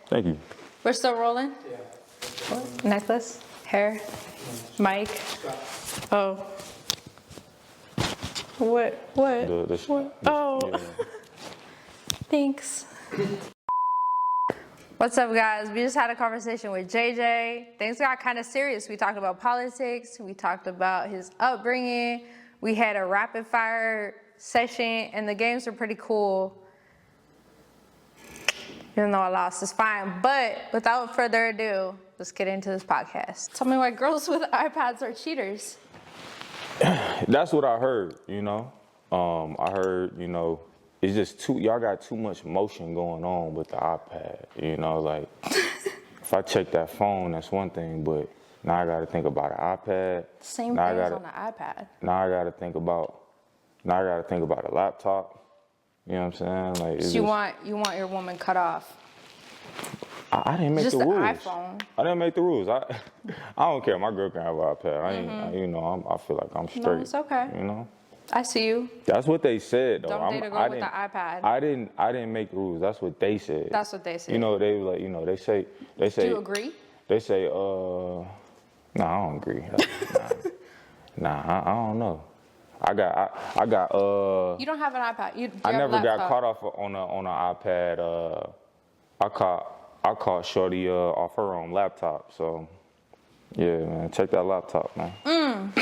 Thank you. We're still rolling? Yeah. What? Necklace? Hair? Mic? Oh. What? What? Oh. Yeah. Thanks. What's up, guys? We just had a conversation with JJ. Things got kind of serious. We talked about politics. We talked about his upbringing. We had a rapid fire session, and the games were pretty cool. Even though I lost, it's fine. But without further ado, let's get into this podcast. Tell me why girls with iPads are cheaters. That's what I heard, you know. I heard, you know, it's just y'all got too much motion going on with the iPad, you know, like if I check that phone, that's one thing, but now I got to think about an iPad. Same thing as on the iPad. Now I got to think about a laptop. You know what I'm saying? Like, So you want your woman cut off? I didn't make just the rules. iPhone. I didn't make the rules. I don't care. My girl can have an iPad. I feel like I'm straight. No, it's okay. You know. I see you. That's what they said, though. Don't date a girl with the iPad. I didn't make the rules. That's what they said. That's what they said. You know, they were like, you know, they say. Do you agree? They say, no, I don't agree. I don't know. I got. You don't have an iPad. I never got caught off on an iPad. I caught Shorty off her own laptop. So, yeah, man, check that laptop, man.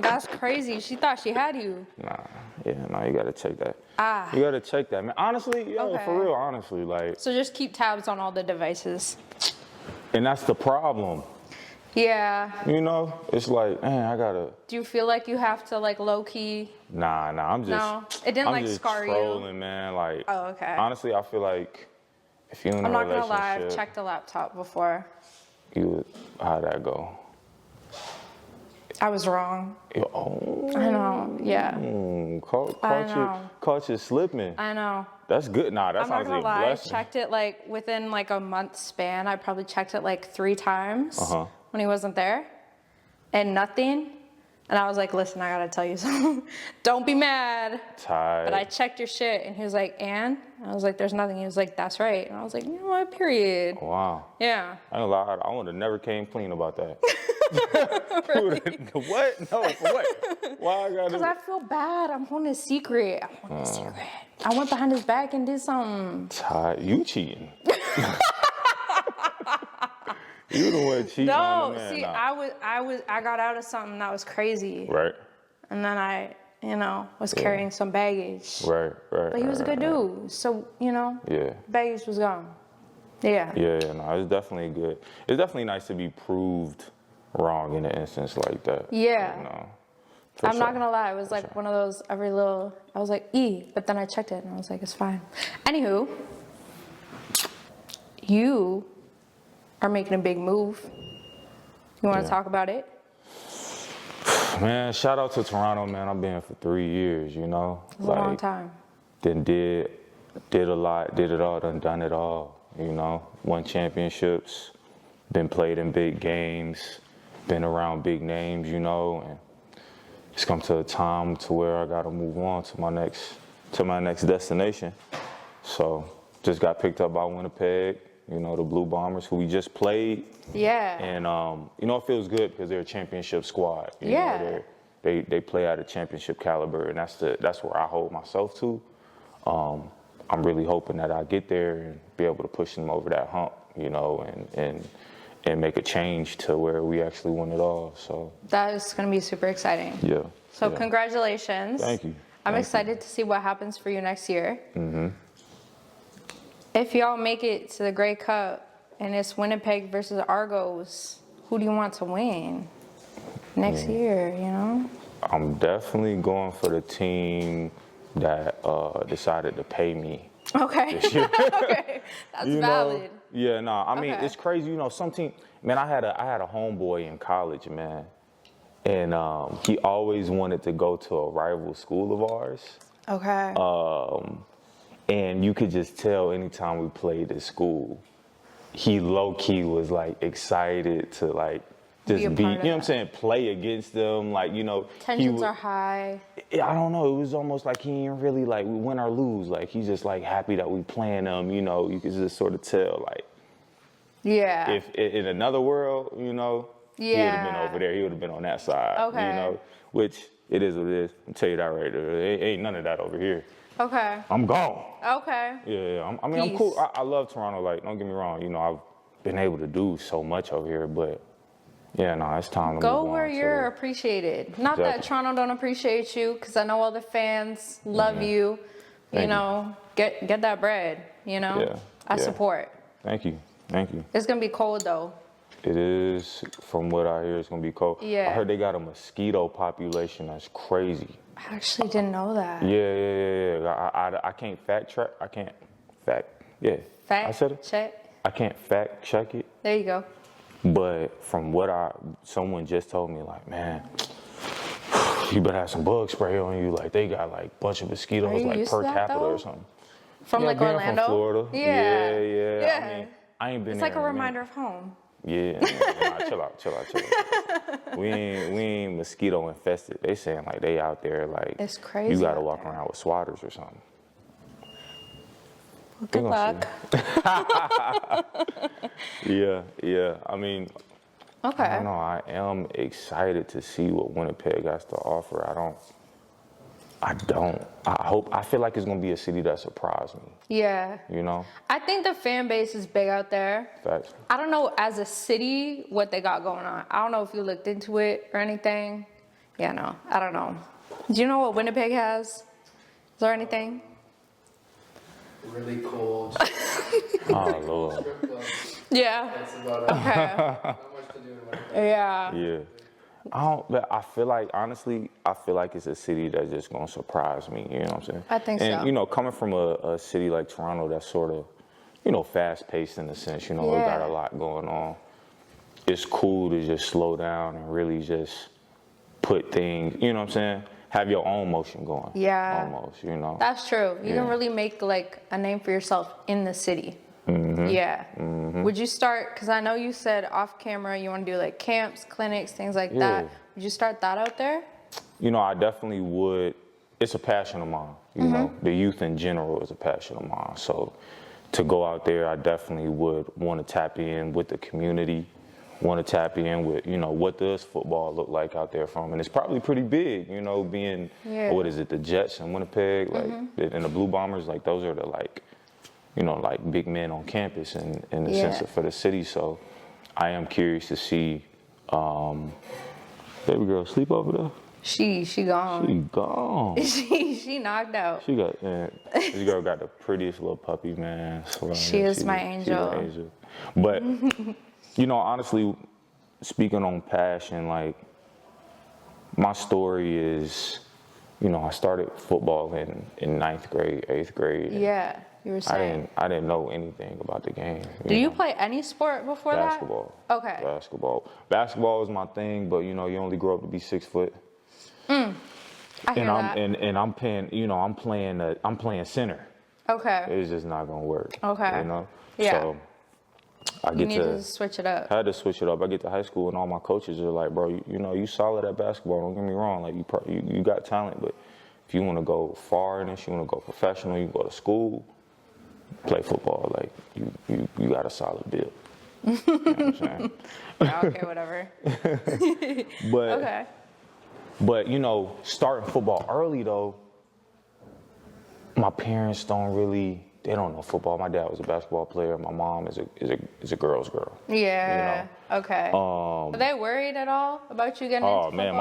That's crazy. She thought she had you. Nah, you gotta check that. Ah. You gotta check that, man. Honestly, Okay. for real, honestly, like. So just keep tabs on all the devices. And that's the problem. Yeah. You know, it's like, man, I gotta. Do you feel like you have to like low key? Nah, I'm just. No, it didn't I'm like just scar trolling, you. man. Like. Oh, okay. Honestly, I feel like if you're in a I'm not relationship, gonna lie. I've checked the laptop before. How'd that go? I was wrong. Oh. I know. Yeah. Caught you slipping. I know. That's good. Nah, that I'm not sounds gonna like a lie. I blessing. checked it like within like a month span. I probably checked it like 3 times when he wasn't there, and nothing. And I was like, listen, I gotta tell you something. Don't be mad. Tired. But I checked your shit, and he was like, and I was like, there's nothing. He was like, that's right. And I was like, you know what? Period. Wow. Yeah. I ain't gonna lie. I would have never came clean about that. Really? What? No, for what? Why I gotta? Because I feel bad. I'm holding a secret. I went behind his back and did something. Tired. You cheating. You the one cheating on the man. See, nah. I got out of something that was crazy. Right. And then I, was carrying some baggage. Right. But he was a good dude. So, Yeah. baggage was gone. Yeah. Yeah, no, it's definitely good. It's definitely nice to be proved wrong in an instance like that. Yeah. You know, I'm not gonna lie, it was like one of those I was like, but then I checked it and I was like, it's fine. Anywho, you are making a big move. You wanna talk about it? Man, shout out to Toronto, man. I've been here for 3 years, you know. It's a long time. Then did a lot, did it all, done it all, you know. Won championships, been played in big games, been around big names, you know, and it's come to a time to where I gotta move on to my next destination. So just got picked up by Winnipeg, you know, the Blue Bombers, who we just played. Yeah. And it feels good because they're a championship squad. You Yeah. know, they play at a championship caliber, and that's where I hold myself to. I'm really hoping that I get there and be able to push them over that hump, you know, and make a change to where we actually win it all. So that is gonna be super exciting. yeah. So yeah. congratulations. Thank you. I'm excited to see what happens for you next year. Mm-hmm. If y'all make it to the Grey Cup and it's Winnipeg versus Argos, who do you want to win next year, you know? I'm definitely going for the team that decided to pay me. Okay. Okay. That's valid. Yeah, no, I mean, Okay. it's crazy. You know, some team, man, I had a homeboy in college, man. And he always wanted to go to a rival school of ours. Okay. And you could just tell anytime we played at school, he low-key was like excited to like just Be a be, you part of know what I'm that. saying, play against them. Like, you know, Tensions are high. I don't know. It was almost like he ain't really like we win or lose. Like he's just like happy that we playing them. You know, you could just sort of tell. Like Yeah. if in another world, you know, he would have been Yeah. over there. He would have been on that side. Okay. You know, which it is what it is. I'll tell you that right there. Ain't none of that over here. Okay. I'm gone. Okay. Yeah. I mean, I'm Peace. cool. I love Toronto. Like, don't get me wrong. You know, I've been able to do so much over here, but yeah, no, it's time to Go move where on you're to, appreciated. Not that Exactly. Toronto don't appreciate you, because I know all the fans love you. You Thank you. know, get that bread. You know, Yeah, I yeah. support. Thank you. It's gonna be cold though. It is, from what I hear, it's gonna be cold. Yeah. I heard they got a mosquito population that's crazy. I actually didn't know that. Yeah. I can't fact. Yeah. I said it. Check. I can't fact check it, There you go. but from what someone just told me, like, man, you better have some bug spray on you. Like they got like a bunch of Are mosquitoes you like used per to that, capita though? or something. From Yeah, like being Orlando. from Florida. Yeah. Yeah. I mean, I ain't been It's there like a in minute. reminder of home. Yeah, nah, chill out. We ain't mosquito infested. They saying like they out there like It's crazy you gotta out walk there. around with swatters or something. Good We gonna luck. Yeah. I mean, I Okay. don't know. I am excited to see what Winnipeg has to offer. I feel like it's gonna be a city that surprised me. Yeah. You know, I think the fan base is big out there. facts. I don't know as a city what they got going on. I don't know if you looked into it or anything. Yeah, no, I don't know. Do you know what Winnipeg has? Is there anything? Really cold. Oh Lord. Strip club. Yeah. That's about it. Okay. Not much to do in Winnipeg. Yeah. Yeah. But I feel like, honestly, it's a city that's just going to surprise me. You know what I'm saying? I think and, so. you know, coming from a city like Toronto that's sort of, you know, fast paced in a sense, you know, we got Yeah. a lot going on. It's cool to just slow down and really just put things, you know what I'm saying? Have your own motion going. Yeah. Almost, you know? That's true. You Yeah. can really make like a name for yourself in the city. Mm-hmm. Yeah. Would you start, because I know you said off camera you want to do like camps, clinics, things like that. Yeah. Would you start that out there? You know, I definitely would. It's a passion of mine. You know, the youth in general is a passion of mine. So to go out there, I definitely would want to tap in with the community, want to tap in with, you know, what does football look like out there from? And it's probably pretty big, you know, being, what is it, the Jets in Winnipeg, like, and the Blue Bombers, like, those are the, like, you know, like big men on campus in the sense of for the city. So I am curious to see, baby girl sleep over there? She gone. She gone. She knocked out. She got, this girl got the prettiest little puppy, man. Swear, She man, is my she's an angel. But, you know, honestly, speaking on passion, like, my story is, you know, I started football in ninth grade, 8th grade. and Yeah, you were saying. I didn't know anything about the game. Do you know. play any sport before Basketball. that? Okay. Basketball is my thing, but you know, you only grow up to be 6 foot. I hear that. And I'm playing, you know, I'm playing center. Okay. It's just not gonna work. Okay. You know? Yeah. So I You get need to switch it up. had to switch it up. I get to high school and all my coaches are like, bro, you know, you solid at basketball. Don't get me wrong. Like you got talent, but if you want to go far in this, you want to go professional, you go to school, play football. Like you got a solid build. You know what I'm saying? Okay, whatever. But Okay. But you know, starting football early though, my parents they don't know football. My dad was a basketball player. My mom is a girl's girl. Yeah. Okay. Are they worried at all about you getting into Oh football? man,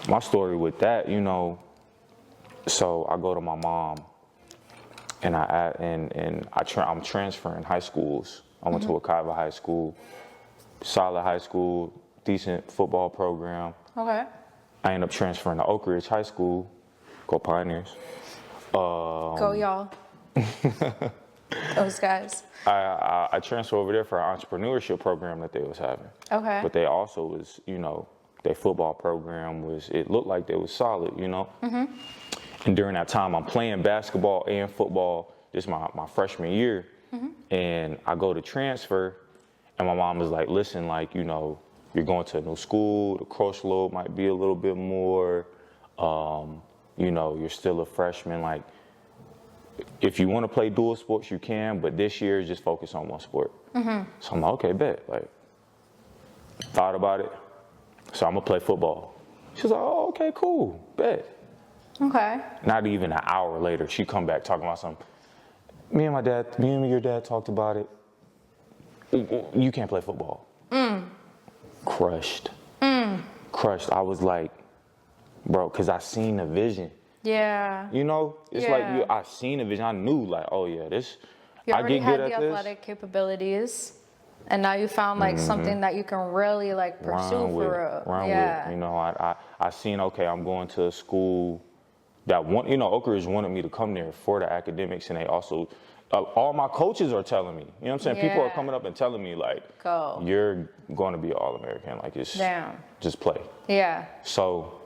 my story with that, you know. So I go to my mom, and I'm transferring high schools. I went to Akaiva High School, solid high school, decent football program. Okay. I ended up transferring to Oak Ridge High School. Go Pioneers. Go y'all. Those guys. I transferred over there for an entrepreneurship program that they was having. Okay. But they also was, you know, their football program it looked like they was solid, you know. And during that time, I'm playing basketball and football. This is my freshman year, and I go to transfer, And my mom was like, listen, like, you know, you're going to a new school, the course load might be a little bit more, you know, you're still a freshman, like, if you want to play dual sports, you can, but this year, just focus on one sport. So I'm like, okay, bet. Like, thought about it. So I'm going to play football. She's like, oh, okay, cool, bet. Okay. Not even an hour later, she come back talking about something. Me and your dad talked about it. You can't play football. Crushed. Crushed. I was like, bro, because I seen the vision. Yeah. You know, it's Yeah. like I seen the vision. I knew, like, oh yeah, this. You I already get had good the at this. athletic capabilities, and now you found like something that you can really like pursue for real. Run with. You know, I seen, okay, I'm going to a school that Oak Ridge wanted me to come there for the academics, and they also, all my coaches are telling me, you know what I'm saying? People are Yeah. coming up and telling me, like, Go. you're going to be an All-American, like, it's just play. Yeah. So,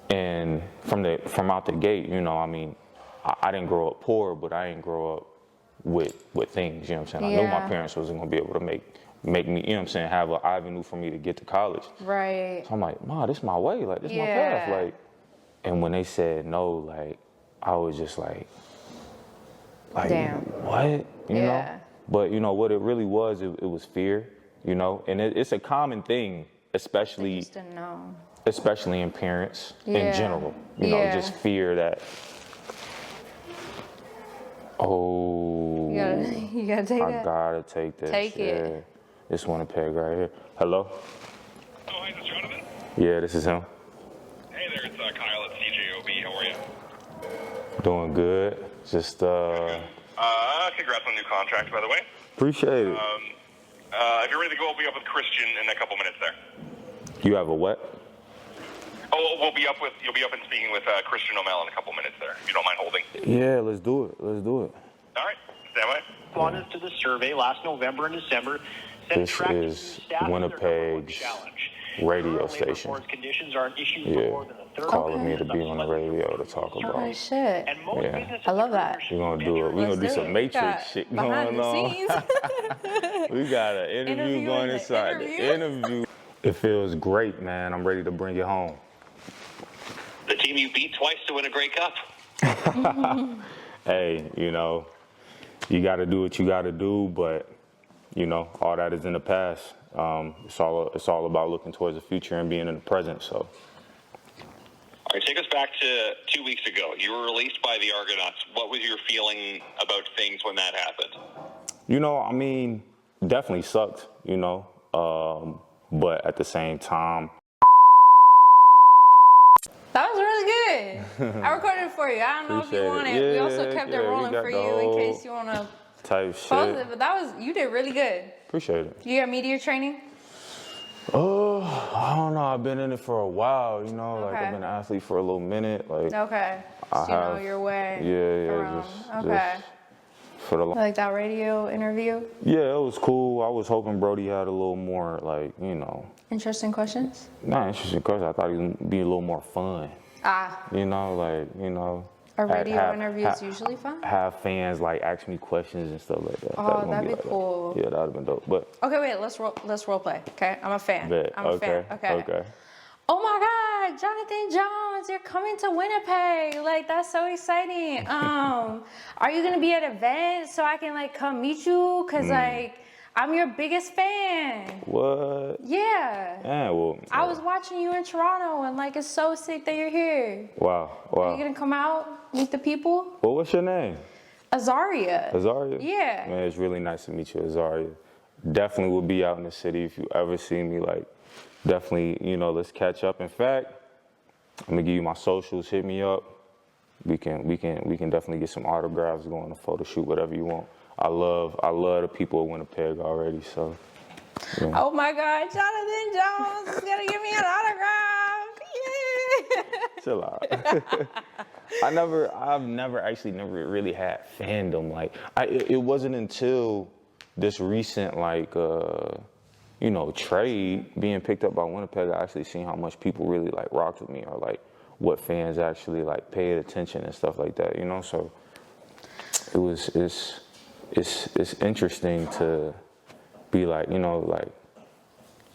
and from out the gate, you know, I mean, I didn't grow up poor, but I didn't grow up with things, you know what I'm saying? I knew my parents wasn't going to be able to make me, you know what I'm saying, have an avenue for me to get to college. Right. So I'm like, Ma, this is my way, like, this is my path, like. And when they said no, like, I was just like damn. What? You know? But, you know, what it really was, it was fear, you know? And it's a common thing, especially Just didn't know. especially in parents in general. You know, just fear that, oh, You gotta take I that. gotta take this. Take it. This Winnipeg right here. Hello? Oh, hi, is this Jonathan? Yeah, this is him. Hey there, it's Kyle at CJOB. How are you? Doing good. Just, Congrats on the new contract, by the way. appreciate it. If you're ready to go, we'll be up with Christian in a couple minutes there. You have a what? Oh, you'll be up and speaking with Christian O'Mell in a couple minutes there, if you don't mind holding. Yeah, let's do it. Let's do it. All right, stand by. Responded to the survey last November and December. Said This tracking is staff their number one Winnipeg's challenge. radio Current labor station. force conditions are an issue for Yeah, more than a third calling me of to be on the radio to talk Oh about. shit. And most Yeah. businesses I love agree that. there We're gonna do it. We're gonna do Let's do some it. Matrix Got shit behind going the on. scenes. We got an interview Interview going in the inside the interview. It feels great, man. I'm ready to bring it home. The team you beat twice to win a Grey Cup. Hey, you know, you got to do what you got to do, but you know, all that is in the past. It's all about looking towards the future and being in the present. So. All right, take us back to 2 weeks ago. You were released by the Argonauts. What was your feeling about things when that happened? You know, I mean, definitely sucked, you know, but at the same time. That was really good. I recorded it for you. I don't know if you Appreciate want it. it. We Yeah, also kept it yeah, we rolling got for the you in whole case you want to Type post shit. it. But you did really good. Appreciate it. You got media training? Oh, I don't know. I've been in it for a while, you know, like Okay. I've been an athlete for a little minute. Like, Okay. I So you know have- your way yeah, around. just Okay. for the Like that radio interview? Yeah, it was cool. I was hoping Brody had a little more, like, you know, Interesting questions? not interesting question. I thought he would be a little more fun, you know, like, you know. A radio have- interview is have- usually fun? Have fans like ask me questions and stuff like that. Oh, That was gonna that'd be like that. cool. Yeah, that'd have been dope. But Okay, wait, let's role play. Okay, I'm a fan. bet. I'm a fan. Okay. Oh my God, Jonathan Jones, you're coming to Winnipeg. Like, that's so exciting. Are you gonna be at events so I can like come meet you? Cause like, I'm your biggest fan. What? Yeah. Yeah, well. I was watching you in Toronto and like, it's so sick that you're here. Wow. Are you gonna come out, meet the people? Well, what's your name? AZARIA. Azaria? Yeah. Man, it's really nice to meet you, Azaria. Definitely will be out in the city if you ever see me. Like, definitely, you know, let's catch up. In fact, I'm gonna give you my socials. Hit me up. We can definitely get some autographs going, a photo shoot, whatever you want. I love the people of Winnipeg already. So. Yeah. Oh my God, Jonathan Jones is gonna give me an autograph. Yeah. Chill out. I've never really had fandom. Like, it wasn't until this recent, like, you know, trade being picked up by Winnipeg, I actually seen how much people really like rocked with me, or like what fans actually like paid attention and stuff like that, you know. So it's interesting to be like, you know, like,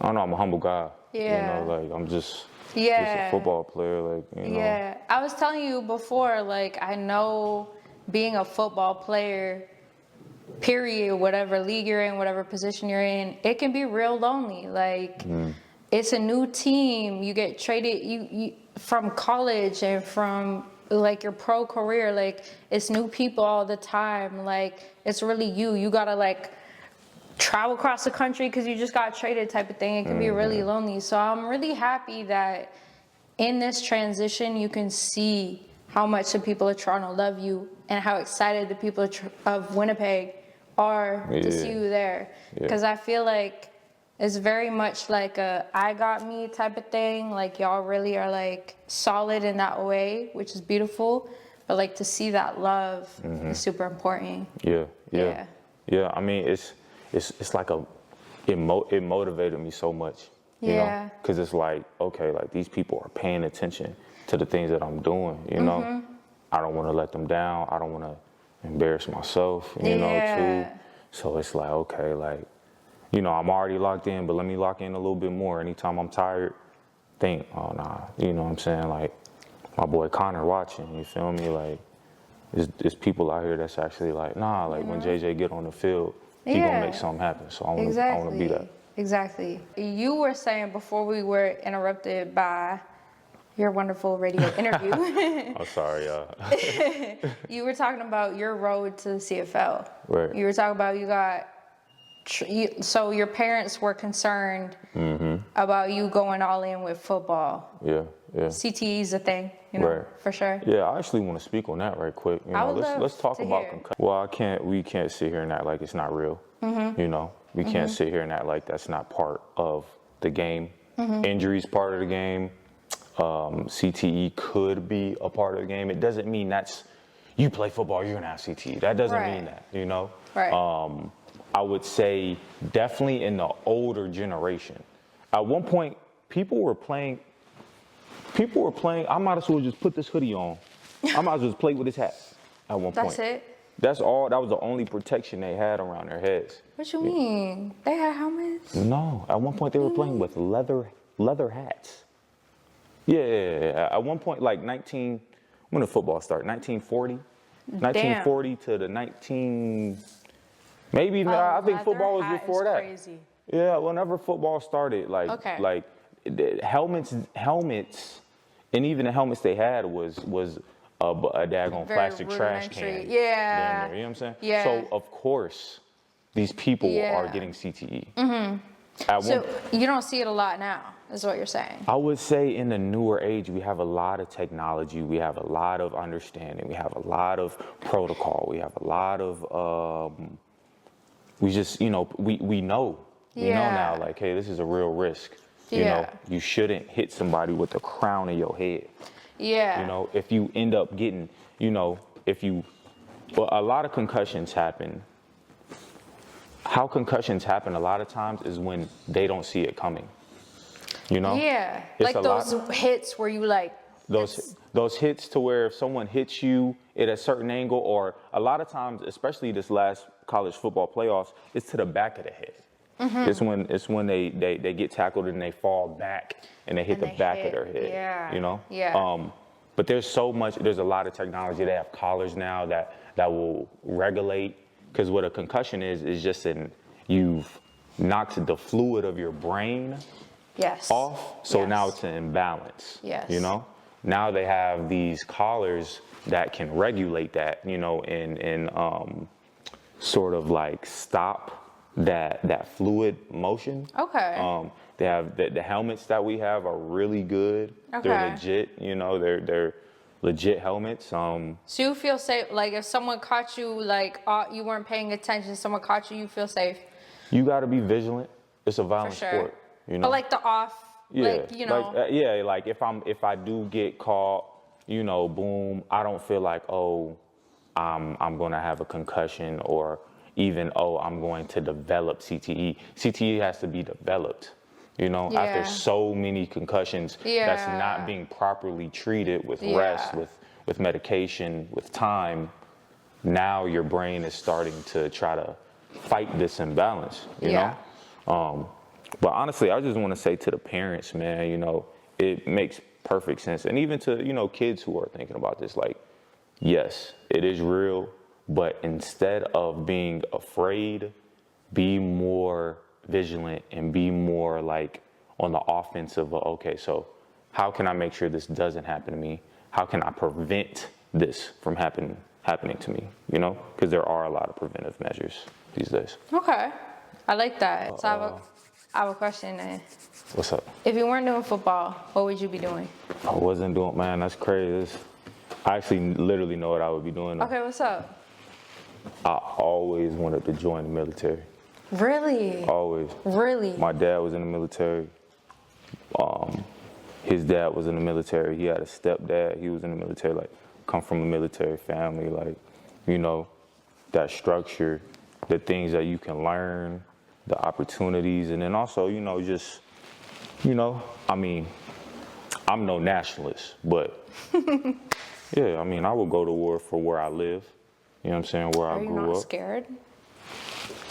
I don't know, I'm a humble guy. Yeah. You know, like, I'm just Yeah. a football player, like, you know. Yeah. I was telling you before, like, I know being a football player, period, whatever league you're in, whatever position you're in, it can be real lonely. Like, it's a new team. You get traded you from college and from like your pro career. Like, it's new people all the time. Like, it's really you. You gotta like travel across the country because you just got traded type of thing. It can be really lonely. So I'm really happy that in this transition, you can see how much the people of Toronto love you and how excited the people of Winnipeg are to see you there. Because I feel like it's very much like a I got me type of thing. Like, y'all really are like solid in that way, which is beautiful. But like to see that love is super important. Yeah. I mean, it's like it motivated me so much. You know, because it's like, okay, like these people are paying attention to the things that I'm doing, you know. I don't want to let them down. I don't want to embarrass myself, you know, too. So it's like, okay, like, you know, I'm already locked in, but let me lock in a little bit more. Anytime I'm tired, think, oh, nah, you know what I'm saying? Like, my boy Conor watching, you feel me? Like, there's people out here that's actually like, nah, like when JJ get on the field, he gonna make something happen. So I want to be that. Exactly. You were saying before we were interrupted by your wonderful radio interview. I'm sorry, y'all. You were talking about your road to the CFL. Right. You were talking about you got, so your parents were concerned about you going all in with football. Yeah. CTE is a thing, you know, for sure. Yeah, I actually want to speak on that right quick. You know, let's talk about concussion. Well, we can't sit here and act like it's not real. You know, we can't sit here and act like that's not part of the game. Injuries part of the game. CTE could be a part of the game. It doesn't mean you play football, you're gonna have CTE. That doesn't mean that, you know. Right. I would say definitely in the older generation. At one point, people were playing, I might as well just put this hoodie on. I might as well just play with this hat at one point. That's it? That's all. That was the only protection they had around their heads. What you mean? They had helmets? No. At one point, they were playing with leather hats. Yeah. At one point, like when did football start? 1940? 1940 to the 19... Maybe, I think football was before that. Crazy. Yeah, whenever football started, like helmets, and even the helmets they had was a daggone plastic trash can. Yeah. You know what I'm saying? Yeah. So, of course, these people are getting CTE. So you don't see it a lot now, is what you're saying? I would say in the newer age, we have a lot of technology. We have a lot of understanding. We have a lot of protocol. We have a lot of... we just, you know, we know. We know now, like, hey, this is a real risk. You know, you shouldn't hit somebody with the crown of your head. Yeah. You know, if you end up getting, you know, a lot of concussions happen. How concussions happen a lot of times is when they don't see it coming. You know? Yeah. Like those hits where you like... Those hits to where if someone hits you at a certain angle, or a lot of times, especially this last college football playoffs, it's to the back of the head. It's when they get tackled and they fall back and they hit the back of their head. Yeah. You know? Yeah. But there's a lot of technology. They have collars now that will regulate, because what a concussion is just you've knocked the fluid of your brain off. So now it's an imbalance. Yes. You know? Now they have these collars that can regulate that, you know, and sort of like stop that fluid motion. Okay. They have the helmets that we have are really good. Okay. They're legit, you know, they're legit helmets. So you feel safe, like if someone caught you, like you weren't paying attention, someone caught you, you feel safe? You got to be vigilant. It's a violent sport, you know. But like the off. Like, you know. Like if I do get caught, you know, boom, I don't feel like, oh, I'm going to have a concussion, or even, oh, I'm going to develop CTE. CTE has to be developed, you know, after so many concussions that's not being properly treated with rest, with medication, with time. Now your brain is starting to try to fight this imbalance, you Yeah. know? But honestly, I just want to say to the parents, man, you know, it makes perfect sense. And even to, you know, kids who are thinking about this, like, yes, it is real, but instead of being afraid, be more vigilant and be more like on the offensive of, okay, so how can I make sure this doesn't happen to me? How can I prevent this from happening to me, you know? Because there are a lot of preventive measures these days. Okay. I like that. So I have a question then. What's up? If you weren't doing football, what would you be doing? I wasn't doing, man, that's crazy. I actually literally know what I would be doing. Okay, what's up? I always wanted to join the military. Really? Always. Really? My dad was in the military. His dad was in the military. He had a stepdad. He was in the military, like, come from a military family, like, you know, that structure, the things that you can learn, the opportunities, and then also, you know, just, you know, I mean, I'm no nationalist, but yeah, I mean, I would go to war for where I live. You know what I'm saying? Where I Are you grew not up. scared?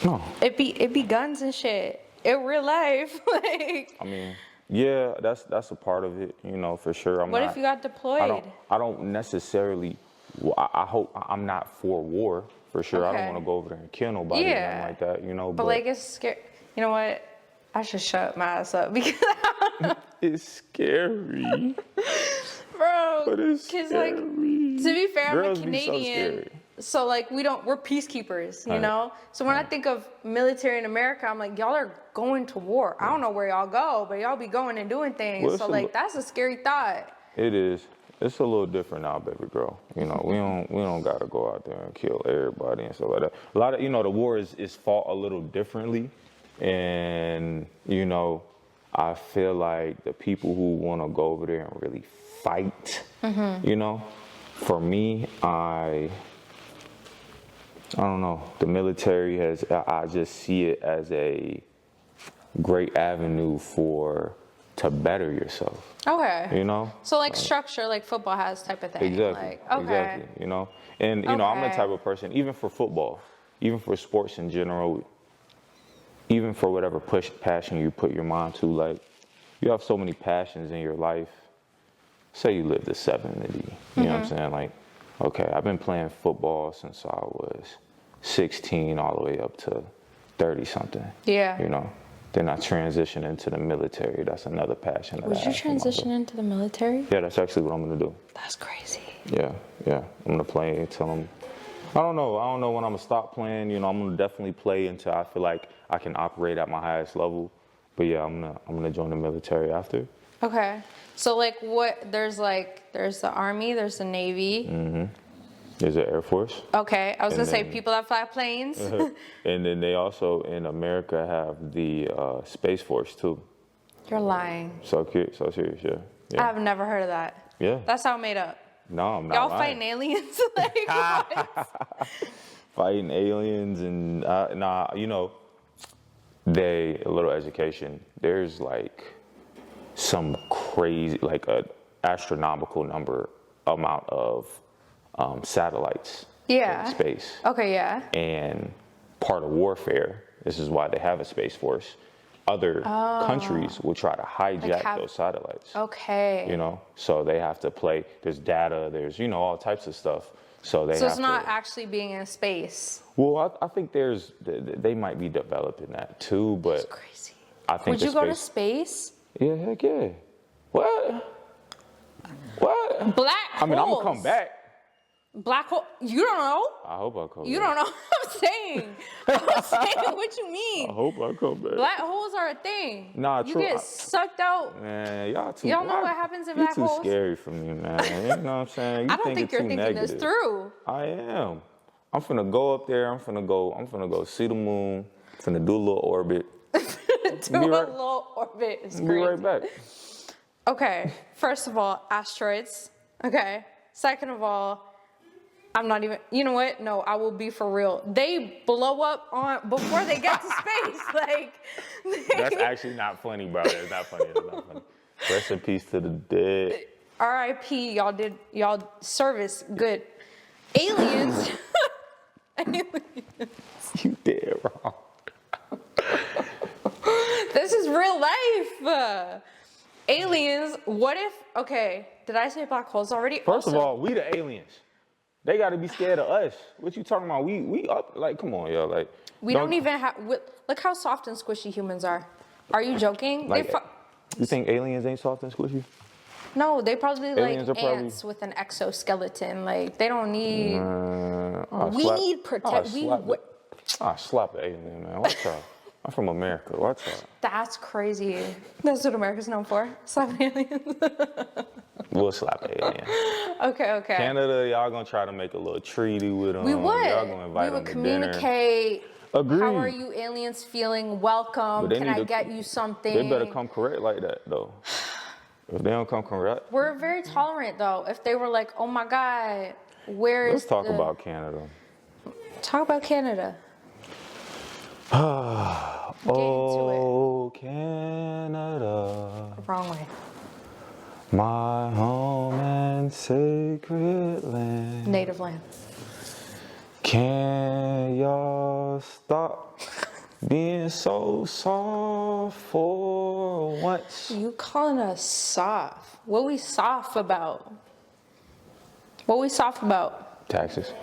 No. It be guns and shit in real life. Like, I mean, yeah, that's a part of it, you know, for sure. what if you got deployed? I don't necessarily. Well, I hope I'm not for war for sure. I Okay. don't want to go over there and kill nobody or Yeah. nothing like that, you know. But like, it's scary. You know what? I should shut my ass up because, it's scary. bro. But it's Cause like, scary. to be fair, Girls I'm a be so Canadian. scary. So like, we're peacekeepers, you Right. know? So when I think of military in America, I'm like, y'all are going to war. I don't know where y'all go, but y'all be going and doing things. Well, So it's a like, li- that's a scary thought. It is. It's a little different now, baby girl. You know, we don't gotta go out there and kill everybody and stuff like that. A lot of, you know, the war is fought a little differently, and you know, I feel like the people who want to go over there and really fight, you know, for me, I don't know. The military I just see it as a great avenue to better yourself. Okay. You know? So like structure, like football has type of thing. Exactly. Like, okay. Exactly. You know? And, you know, I'm the Okay. type of person, even for football, even for sports in general, even for whatever passion you put your mind to, like, you have so many passions in your life. Say you live to 70, you know what I'm saying? Like, okay, I've been playing football since I was 16 all the way up to 30 something. Yeah. You know? Then I transitioned into the military. That's another passion that I Would you have for myself. transition into the military? Yeah, that's actually what I'm gonna do. That's crazy. Yeah. I'm gonna play until I don't know when I'm gonna stop playing. You know, I'm gonna definitely play until I feel like I can operate at my highest level. But yeah, I'm gonna join the military after. Okay. So like there's the Army, there's the Navy. There's the Air Force. Okay. I was And gonna say then- people that fly planes. And then they also in America have the Space Force too. You're lying. So serious, yeah. I've never heard of that. Yeah. That's all made up. No, I'm not Y'all lying. fighting aliens? Like, what? Fighting aliens and you know, a little education. There's like some crazy, like a astronomical amount of satellites Yeah. in space. Okay, yeah. And part of warfare, this is why they have a Space Force. Other countries will try to hijack those satellites. Okay. You know, so they have to play. There's data. There's all types of stuff. So they. So have it's not to, actually being in space. Well, I think they might be developing that too, but It's crazy. I think Would you go to space? Yeah, heck yeah. What? Black I mean, I'm holes. gonna come back. Black hole? You don't know? I hope I come. You back. don't know what I'm saying. I'm saying what you mean. I hope I come back. Black holes are a thing. Nah, you true. get sucked out. Man, y'all know what happens in black You're holes? too scary for me, man. You know what I'm saying? I don't think you're too thinking negative. this through. I am. I'm finna go up there. I'm finna go see the moon. Finna do a little orbit. Do Be a right- little orbit. It's Be crazy. right back. Okay, first of all, asteroids. Okay. Second of all, I'm not even, you know what? No, I will be for real. They blow up before they get to space. Like, That's actually not funny, bro. It's not funny. Rest in peace to the dead. RIP, y'all service good. Aliens. You dead, bro. real life. Aliens, what if, okay, did I say black holes already? First of Also, all, we the aliens. They got to be scared of us. What you talking about? We up, like, come on, yo. Like, we don't even have, look how soft and squishy humans are. Are you joking? like, you think aliens ain't soft and squishy? No, they probably Aliens like are probably- ants with an exoskeleton. Like, they don't need, we slap- need protect, I slap the alien, man. Watch out. I'm from America. Watch out. that's crazy. That's what America's known for, slapping aliens. We'll slap the alien. Okay. Canada, y'all gonna try to make a little treaty with them. We would. Y'all gonna invite We would them to dinner. communicate. Agreed. How are you aliens feeling? Welcome. But they Can need I to- get you something? They better come correct like that, though. If they don't come correct, We're very tolerant, though. If they were like, "Oh my God, where is?" let's talk about Canada. Talk about Canada. Oh, Canada, Wrong way. my home and sacred land. Native land. Can y'all stop being so soft for once? You calling us soft? What we soft about? What we soft about? Taxes.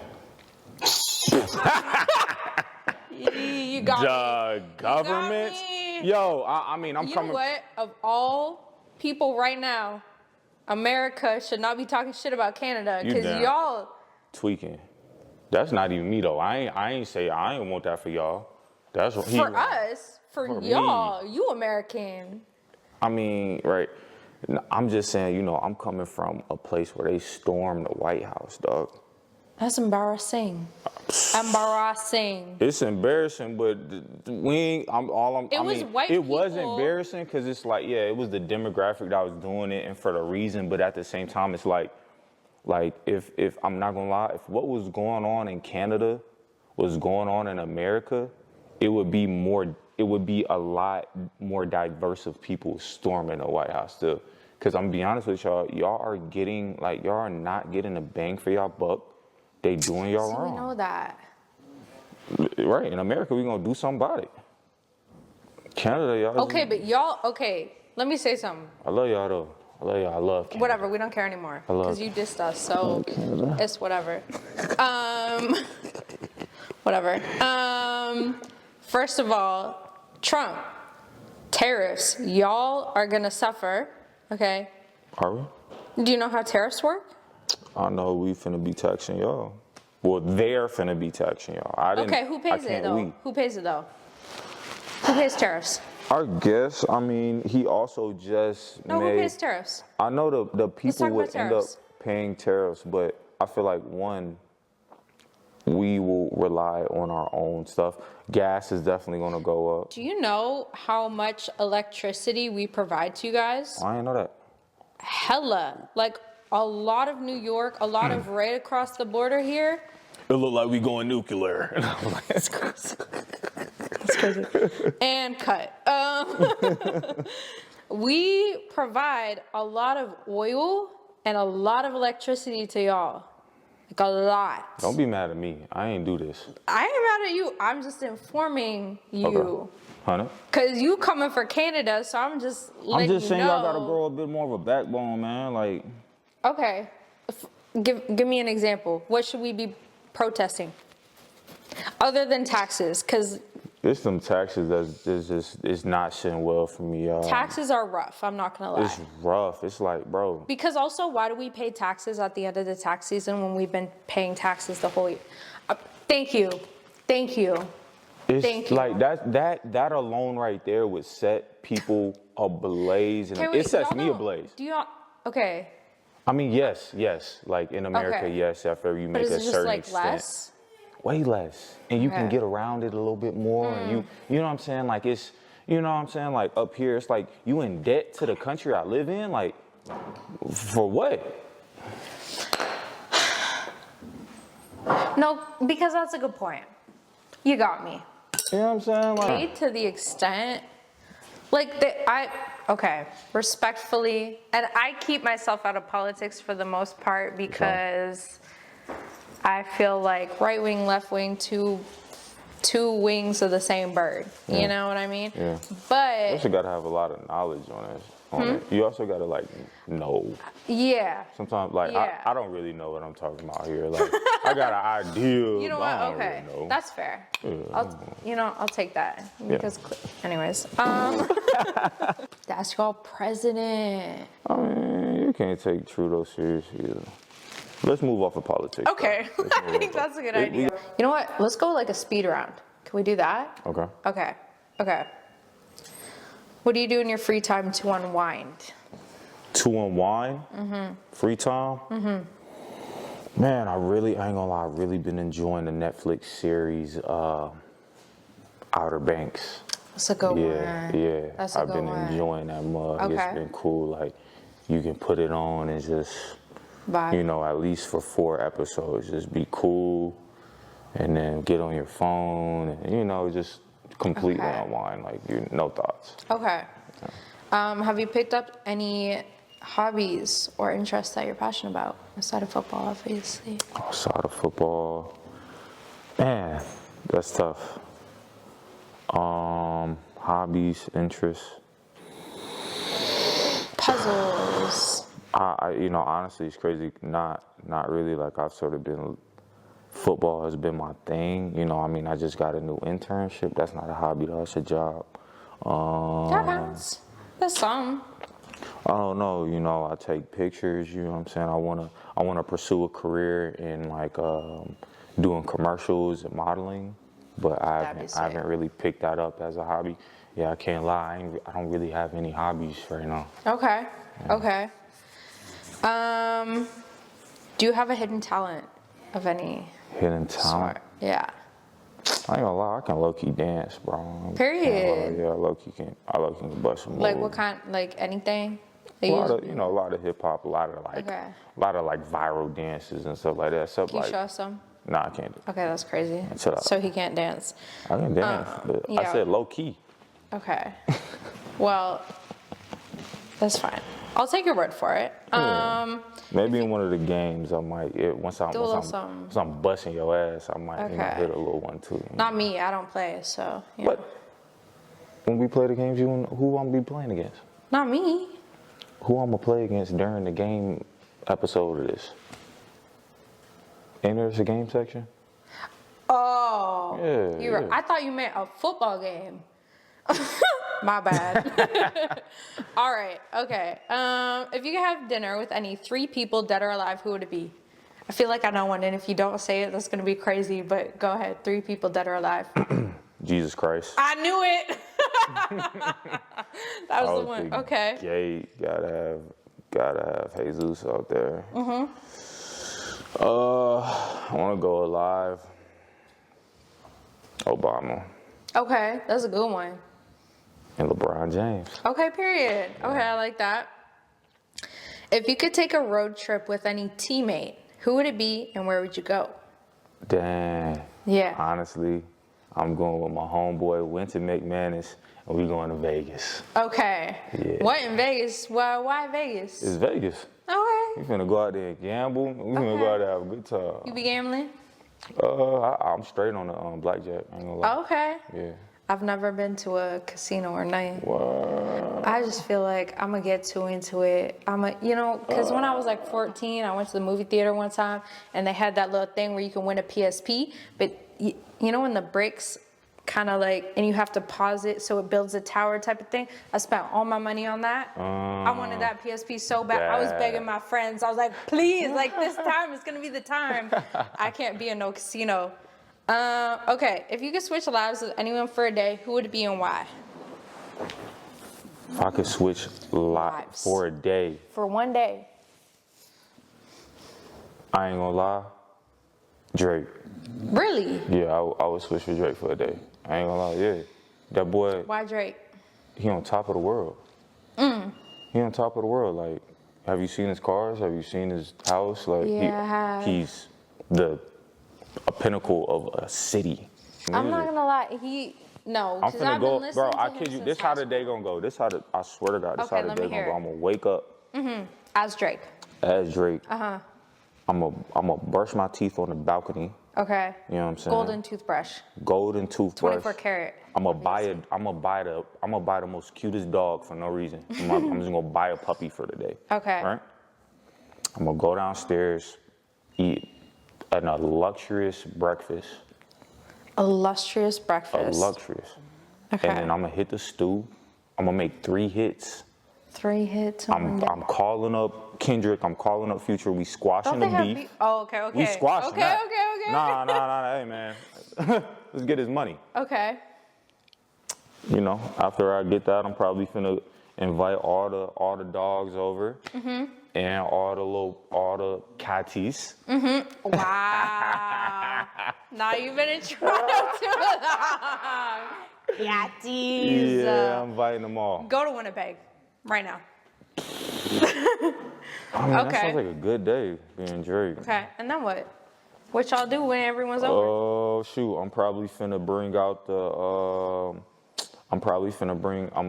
You got The government. me. Yo, I mean, I'm me. You coming. know what? Of all people right now, America should not be talking shit about Canada You because damn. y'all. Tweaking. That's not even me though. I ain't want that for y'all. That's what he For want. us, for y'all, you American. I mean, right. I'm just saying, you know, I'm coming from a place where they stormed the White House, dog. That's embarrassing. Embarrassing. It's embarrassing, but we ain't. It was white It was people. embarrassing because it's like, yeah, it was the demographic that was doing it, and for the reason. But at the same time, it's like if I'm not gonna lie, if what was going on in Canada was going on in America, it would be a lot more diverse of people storming the White House still. Because I'm gonna be honest with y'all, y'all are not getting a bang for y'all buck. They doing y'all See, wrong. we know that. Right, in America, we gonna do something about it. Canada, y'all. Okay, but y'all, let me say something. I love y'all though. I love y'all. I love Canada. Whatever, we don't care anymore. I love- Because you dissed us, so it's whatever. Whatever. First of all, Trump, tariffs, y'all are gonna suffer, okay? Are we? Do you know how tariffs work? I know we finna be taxing y'all. Well, they're finna be taxing y'all. I didn't. Okay, who pays it though? Who pays it though? Who pays tariffs? I guess. I mean, he also just No, made. who pays tariffs? I know the people talk would about end up tariffs. paying tariffs, but I feel like we will rely on our own stuff. Gas is definitely gonna go up. Do you know how much electricity we provide to you guys? I didn't know that. Hella. Like a lot of New York, a lot of right across the border here. It looked like we going nuclear. And I'm like, that's crazy. That's crazy. And cut. We provide a lot of oil and a lot of electricity to y'all. Like a lot. Don't be mad at me. I ain't do this. I ain't mad at you. I'm just informing you. Okay. Hunter? Cause you coming for Canada, so I'm just letting I'm just saying you know. y'all gotta grow a bit more of a backbone, man. Like, Okay. Give me an example. What should we be protesting? Other than taxes, because there's some taxes that's just it's not sitting well for me, y'all. taxes are rough. I'm not gonna lie. It's rough. It's like, bro. Because also, why do we pay taxes at the end of the tax season when we've been paying taxes the whole year? Thank you. Thank you. It's Thank you. like that alone right there would set people ablaze, and Can we- it sets y'all me know- ablaze. Do you all, okay. I mean, yes. Like in America, Okay. yes. After you But make is a it just certain like extent, less? way less, and you can Okay. get around it a little bit more, and you know what I'm saying? Like it's, you know what I'm saying? Like up here, it's like you in debt to the country I live in, like for what? No, because that's a good point. You got me. You know what I'm saying? Like, Paid to the extent, like okay, respectfully, and I keep myself out of politics for the most part because I feel like right wing, left wing, too two wings of the same bird. You know what I mean? Yeah. But You also got to have a lot of knowledge on it. You also got to like know. yeah. Sometimes, like Yeah. I don't really know what I'm talking about here. Like I got an idea. You know but what? I don't Okay, really know. that's fair. Yeah, I'll take that because, anyways, that's y'all president. I mean, you can't take Trudeau serious either. Let's move off of politics. Okay, I think that's a good idea. You know what? Let's go like a speed round. Can we do that? Okay. Okay. What do you do in your free time to unwind? To unwind? Mm-hmm. Free time? Mm-hmm. Man, I ain't gonna lie, I've really been enjoying the Netflix series, Outer Banks. That's a good one. Yeah. That's a I've good been one. enjoying that mug. Okay. It's been cool. Like, you can put it on and just, Bye. you know, at least for 4 episodes, just be cool and then get on your phone and, you know, just completely Okay. unwind. Like, no thoughts. Okay. Have you picked up any hobbies or interests that you're passionate about outside of football, obviously? Outside of football, man, that's tough. Hobbies, interests. Puzzles. I you know, honestly, it's crazy. Not really. Like, I've sort of been, football has been my thing. You know, I mean, I just got a new internship. That's not a hobby, though. That's a job. That counts. That's some. I don't know. You know, I take pictures. You know what I'm saying? I wanna pursue a career in like doing commercials and modeling, but I haven't really picked that up as a hobby. Yeah, I can't lie. I don't really have any hobbies right now. Okay. Okay. Do you have a hidden talent of any Hidden talent. sort? Yeah. I ain't gonna lie, I can low-key dance, bro. Period. Yeah, I low-key can bust some moves. Like what kind? Like anything? A lot of hip hop, a lot of like viral dances and stuff like that. Stuff Can you like, show us some? nah, I can't do. Okay, that's crazy. Shut up. So he can't dance. I can dance, but I yeah. said low-key. Okay. Well, that's fine. I'll take your word for it. Maybe in one of the games, I might. Once I'm busting your ass, I might hit a little one too. Not me. I don't play, so. But when we play the games, who I'm gonna be playing against? Not me. Who I'm gonna play against during the game episode of this? Ain't there a game section? Oh. Yeah. I thought you meant a football game. My bad. All right. Okay. If you could have dinner with any 3 people, dead or alive, who would it be? I feel like I know one, and if you don't say it, that's gonna be crazy. But go ahead. 3 people, dead or alive. Jesus Christ. I knew it. That was the one. Okay. Gay, gotta have Jesus out there. I want to go alive. Obama Okay, that's a good one. and LeBron James. Okay, period. Okay, I like that. If you could take a road trip with any teammate, who would it be and where would you go? Dang. Yeah. Honestly, I'm going with my homeboy Winter McManus, and we going to Vegas. Okay. Yeah. What in Vegas? Why Vegas? It's Vegas. Okay. We finna go out there and gamble. We finna go out there and have a good time. You be gambling? I'm straight on the blackjack. I ain't gonna lie. Okay. Yeah. I've never been to a casino or night. What? I just feel like I'm gonna get too into it. Because when I was like 14, I went to the movie theater one time and they had that little thing where you can win a PSP, but you know when the bricks kind of like, and you have to pause it so it builds a tower type of thing. I spent all my money on that. I wanted that PSP so bad. I was begging my friends. I was like, please, like this time is gonna be the time. I can't be in no casino. Okay, if you could switch lives with anyone for a day, who would it be and why? If I could switch lives for a day, For one day. I ain't gonna lie, Drake. Really? Yeah, I would switch for Drake for a day. I ain't gonna lie, yeah. That boy, Why Drake? he on top of the world. He on top of the world. Like, have you seen his cars? Have you seen his house? Like, Yeah, I have. He's a pinnacle of a city. I'm not gonna lie, no, I'm because finna I've go, been listening bro. I to him kid you. since This how the high day gonna go. I swear to God, this Okay, how the let day me gonna hear go. it. I'm gonna wake up as Drake. as Drake. I'm gonna brush my teeth on the balcony Okay. You know what I'm saying? Golden toothbrush. Golden toothbrush. 24 karat. I'm gonna buy the most cutest dog for no reason. I'm just gonna buy a puppy for the day. Okay. Right? I'm gonna go downstairs, eat a luxurious breakfast. A lustrous breakfast. Luxurious. Okay. And then I'm gonna hit the stew. I'm gonna make 3 hits. 3 hits. I'm calling up Kendrick. I'm calling up Future. We squashing Don't the they have beef. beef? Oh, okay, okay. We squashing that. Okay. Nah. Hey, man. Let's get his money. Okay. You know, after I get that, I'm probably finna invite all the dogs over. Mm-hmm. And all the catties. Mm-hmm. Wow. Now you've been in Toronto too long. Catties. Yeah, I'm inviting them all. Go to Winnipeg right now. I mean, Okay. that sounds like a good day being Drake. Okay, and then what? What y'all do when everyone's over? Oh, shoot. I'm probably finna bring out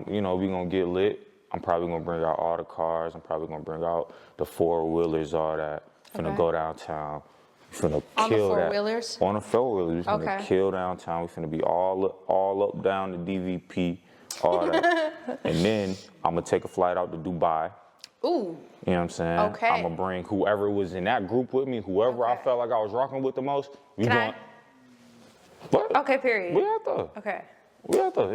we gonna get lit. I'm probably gonna bring out all the cars. I'm probably gonna bring out the 4-wheelers, all that. Finna Okay. go downtown. Finna On the kill that. 4-wheelers? On the 4-wheelers. We finna Okay. kill downtown. We finna be all up down the DVP, all that. And then I'm gonna take a flight out to Dubai. Ooh. You know what I'm saying? Okay. I'm gonna bring whoever was in that group with me, whoever I Okay. felt like I was rocking with the most. We Can I? going. What? Okay, period. We out there. Okay. We out there.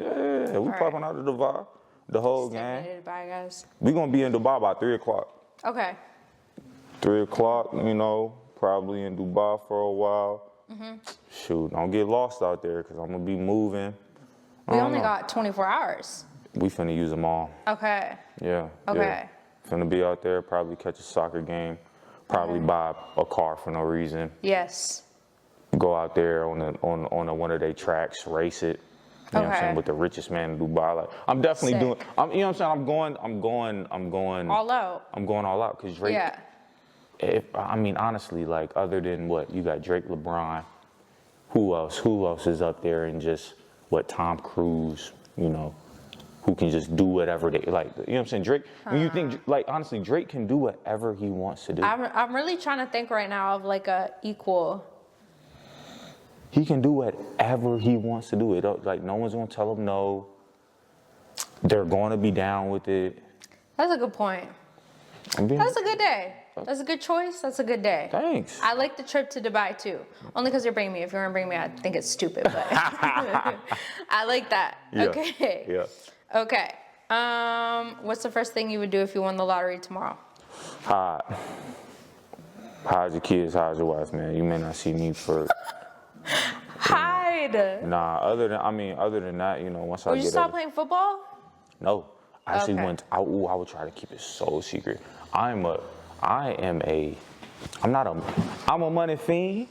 Yeah. We right. popping out of Dubai, the whole Stay gang. ready to buy, guys. We gonna be in Dubai by 3 o'clock. Okay. 3 o'clock, you know, probably in Dubai for a while. Mm-hmm. Shoot, don't get lost out there, cause I'm gonna be moving. We only got 24 hours. We finna use them all. Okay. Yeah. Okay. Yeah. Finna be out there, probably catch a soccer game, probably buy a car for no reason. Yes. Go out there on one of their tracks, race it. You know what I'm Okay. saying? With the richest man in Dubai. Like, I'm definitely Sick. you know what I'm saying? I'm going All out. I'm going all out, because Drake, Yeah. honestly, like, other than what, you got Drake, LeBron, who else is up there, and just Tom Cruise, you know, who can just do whatever they like, you know what I'm saying? Drake, when you think, like, honestly, Drake can do whatever he wants to do. I'm really trying to think right now of like a equal. He can do whatever he wants to do. It like, no one's gonna tell him no. They're gonna be down with it. That's a good point. That's a good day. That's a good choice. That's a good day. Thanks. I like the trip to Dubai too. Only because you're bringing me. If you weren't bringing me, I'd think it's stupid. But I like that. Yeah. Okay. Yeah. Okay. What's the first thing you would do if you won the lottery tomorrow? Hide your kids, hide your wife, man. You may not see me for. Hide. Nah, other than that, you know, once I Would get you stop over- playing football? No, I actually Okay. I would try to keep it so secret. I'm a money fiend.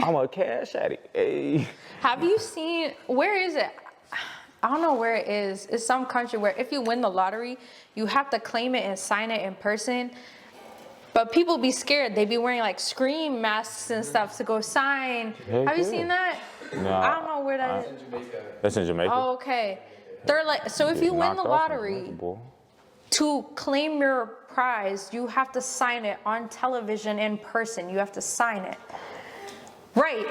I'm a cash addict. Hey. Have you seen, where is it? I don't know where it is. It's some country where if you win the lottery, you have to claim it and sign it in person. But people be scared. They be wearing like scream masks and stuff to go sign. Heck Have you yeah. seen that? Nah, I don't know where that is. In Jamaica. That's in Jamaica. Oh, okay. They're like, so if Get you win knocked the off in lottery, Jamaica, boy. to claim your prize, you have to sign it on television in person. You have to sign it. Right.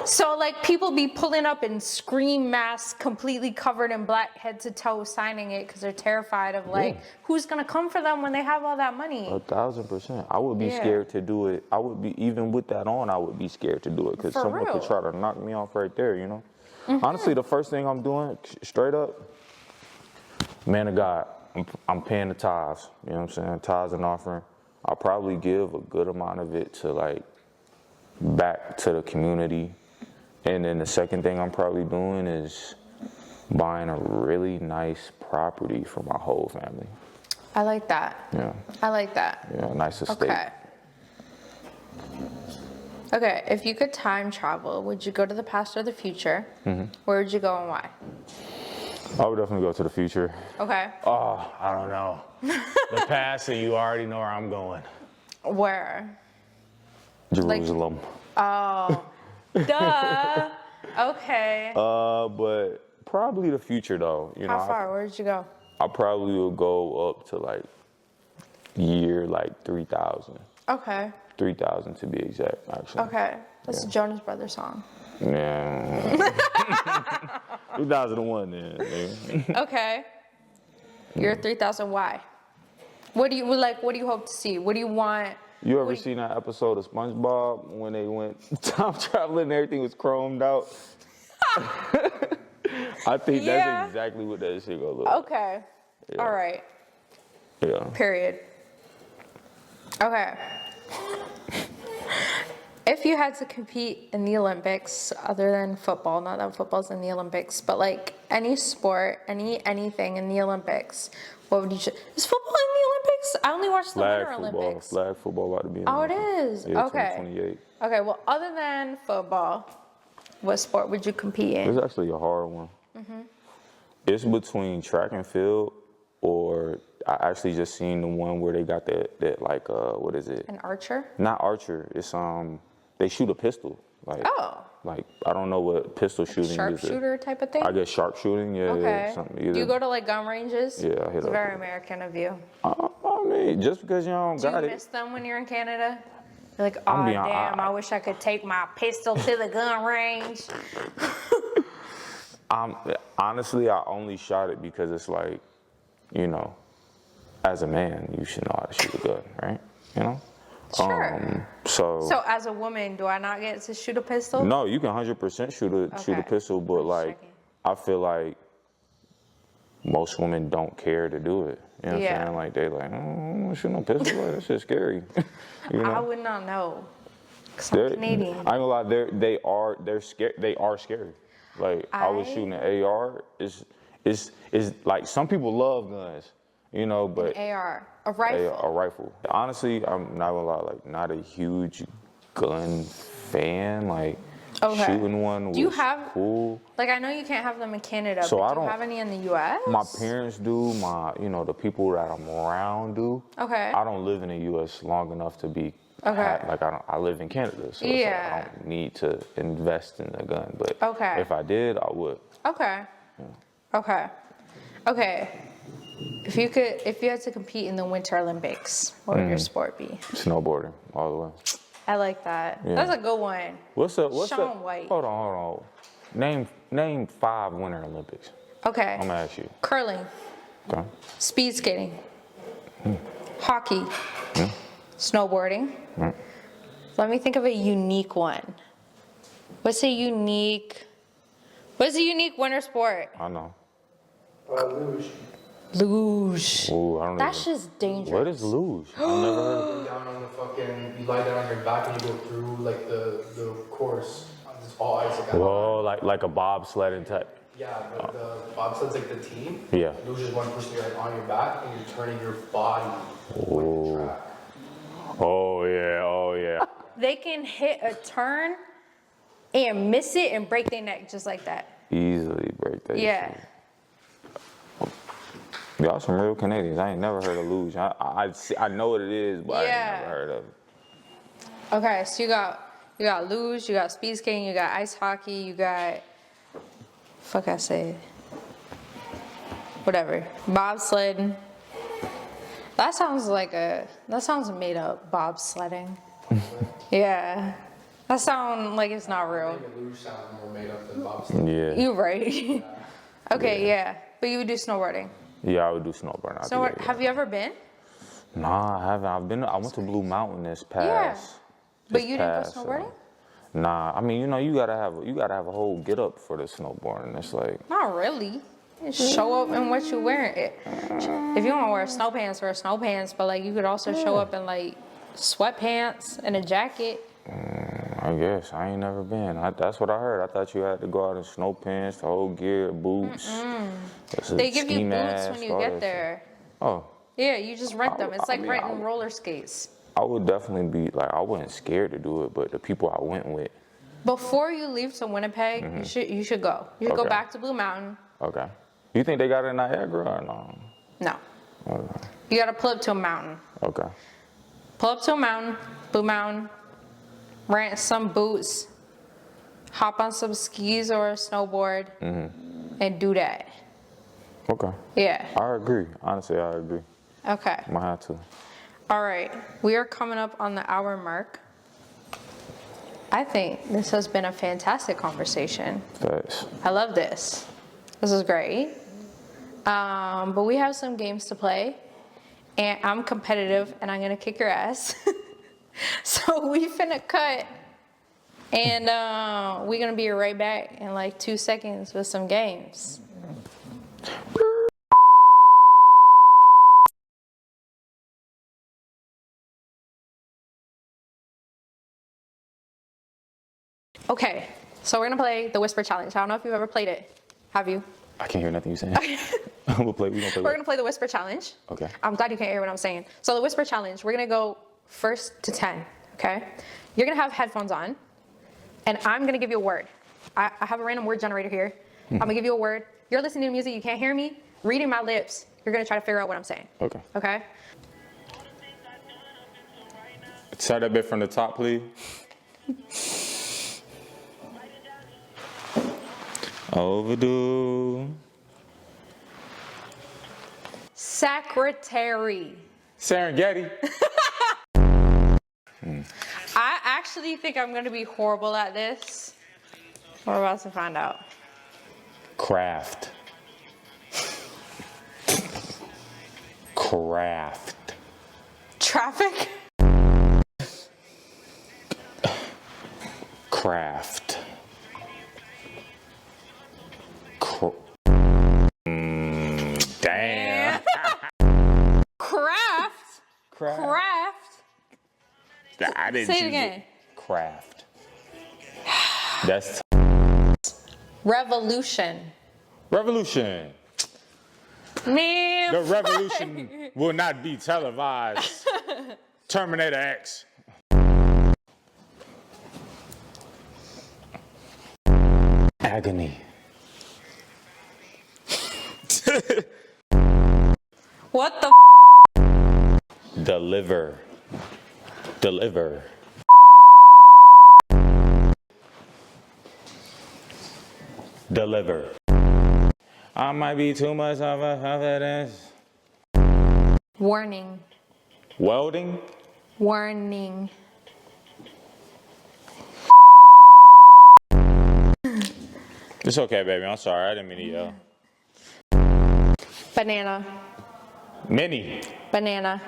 So like people be pulling up in scream masks, completely covered in black, head to toe, signing it because they're terrified of like who's gonna come for them when they have all that money. 1,000%. I would be Yeah. scared to do it. I would be, even with that on, I would be scared to do it, because For someone real. could try to knock me off right there, you know? Honestly, the first thing I'm doing, straight up, man of God, I'm paying the tithes. You know what I'm saying? Tithes and offering. I'll probably give a good amount of it to like back to the community. And then the second thing I'm probably doing is buying a really nice property for my whole family. I like that. Yeah. I like that. Yeah, a nice estate. Okay. Okay, if you could time travel, would you go to the past or the future? Where would you go and why? I would definitely go to the future. Okay. Oh, I don't know. The past, and you already know where I'm going. Where? Jerusalem. Oh, duh. Okay. But probably the future though. You know, How far? Where did you go? I probably will go up to like year like 3,000. Okay. 3,000 to be exact, actually. Okay. That's a Jonas Brothers song. Yeah. 2001 then. Nigga. Okay. You're 3,000. Why? What do you like? What do you hope to see? What do you want? You ever seen that episode of SpongeBob when they went time traveling and everything was chromed out? I think that's exactly what that shit gonna look like. Okay. Yeah. All right. Yeah. Period. Okay. If you had to compete in the Olympics, other than football, not that football's in the Olympics, but like any sport, anything in the Olympics, what would you choose? Is football in the Olympics? I only watched the Winter Olympics. Flag football about to be in the Oh, it Olympics. is? Yeah, Okay. 2028. Okay, well, other than football, what sport would you compete in? It's actually a hard one. It's between track and field, or I actually just seen the one where they got that like what is it? An archer? Not archer. It's they shoot a pistol. Like like I don't know what pistol shooting is. Sharpshooter type of thing? I guess sharpshooting. Yeah. Okay. Something, Do you go to like gun ranges? Yeah, I hit It's up. very American of you. I mean, just because you don't Do you got miss them when you're in Canada? You're like, I'm oh being- damn, I wish I could take my pistol to the gun range. Honestly, I only shot it because it's like, you know, as a man, you should know how to shoot a gun, right? You know? Sure. So as a woman, do I not get to shoot a pistol? no, you can 100% shoot a Okay. pistol, but I'm like, checking. I feel like most women don't care to do it. You know what Yeah. I'm saying? Like, they like, oh, I don't want to shoot no pistol. Like, that shit's scary. You know? I would not know. Because I'm They're- Canadian. I ain't gonna lie, they're scared. They are scary. Like I was shooting an AR. Is like some people love guns, you know, but AR, a rifle. a rifle. Honestly, I'm not gonna lie, like not a huge gun fan. Like shooting one was Do you have cool. Like I know you can't have them in Canada, So but I do you don't- have any in the U.S.? My parents do. The people that I'm around do. Okay. I don't live in the U.S. long enough to be. Okay. I live in Canada, so it's like I don't need to invest in a gun. But Okay. if I did, I would. Okay. Okay. Okay. If you had to compete in the Winter Olympics, what would your sport be? Snowboarding all the way. I like that. Yeah. That's a good one. What's Shaun up? White. Hold on. Name 5 Winter Olympics. Okay. I'm gonna ask you. Curling, Okay. speed skating, hockey, snowboarding. Let me think of a unique one. What's a unique winter sport? I know. Luge. Luge. Ooh, I don't That's even. just dangerous. What is luge? I've never heard of it. Down on the fucking, you lie down on your back and you go through like the course. It's all ice. Like, Whoa, like a bobsledding type. yeah, but the bobsled's like the team. Yeah. Luge is one person you're like on your back and you're turning your body like Ooh. the track. Oh yeah. They can hit a turn and miss it and break their neck just like that. Easily break that. Yeah. shit. Y'all some real Canadians. I ain't never heard of luge. I know what it is, but I Yeah. ain't never heard of it. Okay, so you got luge, you got speed skating, you got ice hockey, you got whatever, bobsledding. That sounds made up, bobsledding. Yeah, that sounds like it's not real. The luge sounds more made up than bobsled. Yeah. You're right. Okay, yeah, but you would do snowboarding. Yeah, I would do snowboarding. I'd do that, yeah. Have you ever been? Nah, I haven't. I went to Blue Mountain this past. But this you didn't go past, snowboarding? Nah, I mean, you gotta have a whole get up for the snowboarding. It's like, Not really. Just show up in what you wearing. If you want to wear snow pants, wear snow pants. But like, you could also show up in like sweatpants and a jacket. I guess I ain't never been. That's what I heard. I thought you had to go out in snow pants, the whole gear, boots. They give you ski boots mask, when you all get that there. shit. Oh, Yeah, you just rent them. It's I like mean, renting roller skates. I would definitely be like, I wasn't scared to do it, but the people I went with. Before you leave to Winnipeg, you should go. You should go Okay. back to Blue Mountain. Okay. You think they got it in Niagara or no? No, Okay. you gotta pull up to a mountain. Okay. Pull up to a mountain, Blue Mountain, rent some boots, hop on some skis or a snowboard, and do that. Okay. Yeah. I agree. Honestly, I agree. Okay. I might have to. All right. We are coming up on the hour mark. I think this has been a fantastic conversation. Thanks. I love this. This is great. But we have some games to play, and I'm competitive, and I'm gonna kick your ass. So we finna cut, and we're gonna be right back in like 2 seconds with some games. Okay, so we're gonna play the Whisper Challenge. I don't know if you've ever played it. Have you? I can't hear nothing you're saying. We're gonna play We're what? gonna play the Whisper Challenge. Okay. I'm glad you can't hear what I'm saying. So the Whisper Challenge, we're gonna go 1st to 10, okay? You're gonna have headphones on, and I'm gonna give you a word. I have a random word generator here. I'm gonna give you a word. You're listening to music, you can't hear me. Reading my lips, you're gonna try to figure out what I'm saying. Okay. Okay? Start that bit from the top, please. Overdue. Secretary. Serengeti. I actually think I'm gonna be horrible at this. We're about to find out. Craft. Craft. Traffic. Craft. Damn. Craft. Craft. I didn't Say it choose again. Craft. That's Revolution. revolution. Man. The revolution will not be televised. Terminator X. Agony. What the Deliver. Deliver. Deliver. I might be too much of a confidence. Warning. Welding. Warning. It's okay, baby. I'm sorry. I didn't mean to yell. Banana. Mini. Banana.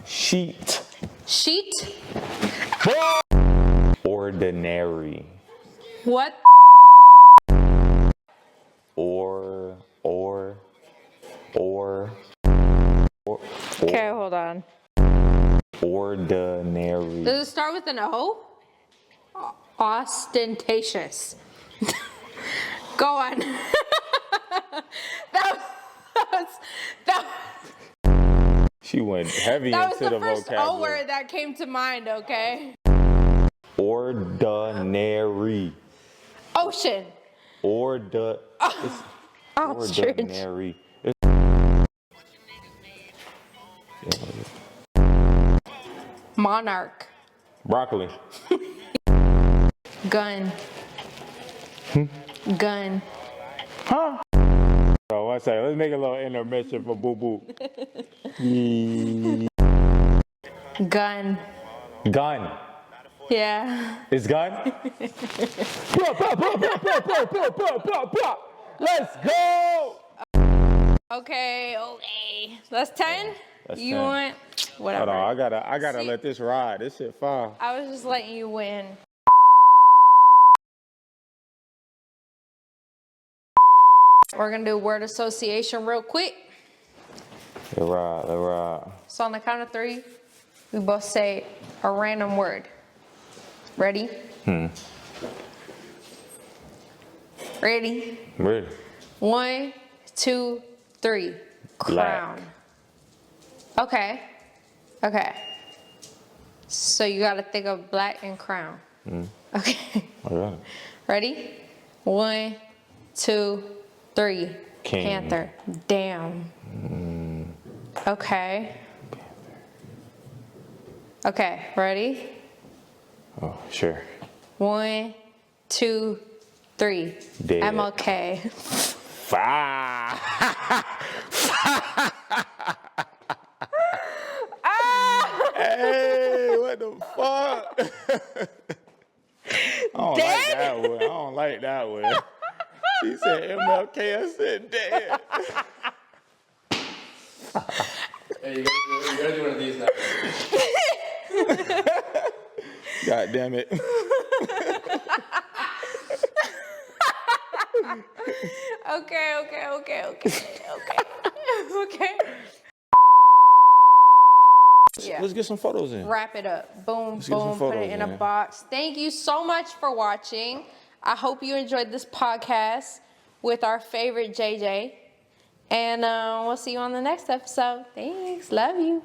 Sheet. Sheet. Ordinary. What? Okay, hold on. Ordinary. Does it start with an O? Ostentatious. Go on. that She went heavy was into the the first O vocabulary. word that came to mind, okay? Ordinary. Ocean. It's Ostrich. ordinary. Monarch. Broccoli. Gun. Gun. Huh? Oh, one second. Let's make a little intermission for Boo Boo. Gun. Gun. Yeah. It's gun? Let's go! Okay. That's 10? That's You 10. want whatever. Hold on, I gotta See- let this ride. This shit fire. I was just letting you win. We're gonna do word association real quick. Let ride. So on the count of 3, we both say a random word. Ready? Ready? Ready? 1, 2, 3. Crown. Okay. So you gotta think of black and crown. Okay. All right. Ready? 1, 2, 3. King. Panther. Damn. Okay. Ready? Oh, sure. 1, 2, 3. Dead. MLK. Fire! fuck? I don't like that one. I don't like that one. She said MLK. I said, damn. Hey, you gotta do one of these now. God damn it. Okay. Yeah. Let's get some photos in. Wrap it up. Boom, Let's get some boom, put it photos in a in. box. Thank you so much for watching. I hope you enjoyed this podcast with our favorite JJ. And we'll see you on the next episode. Thanks. Love you.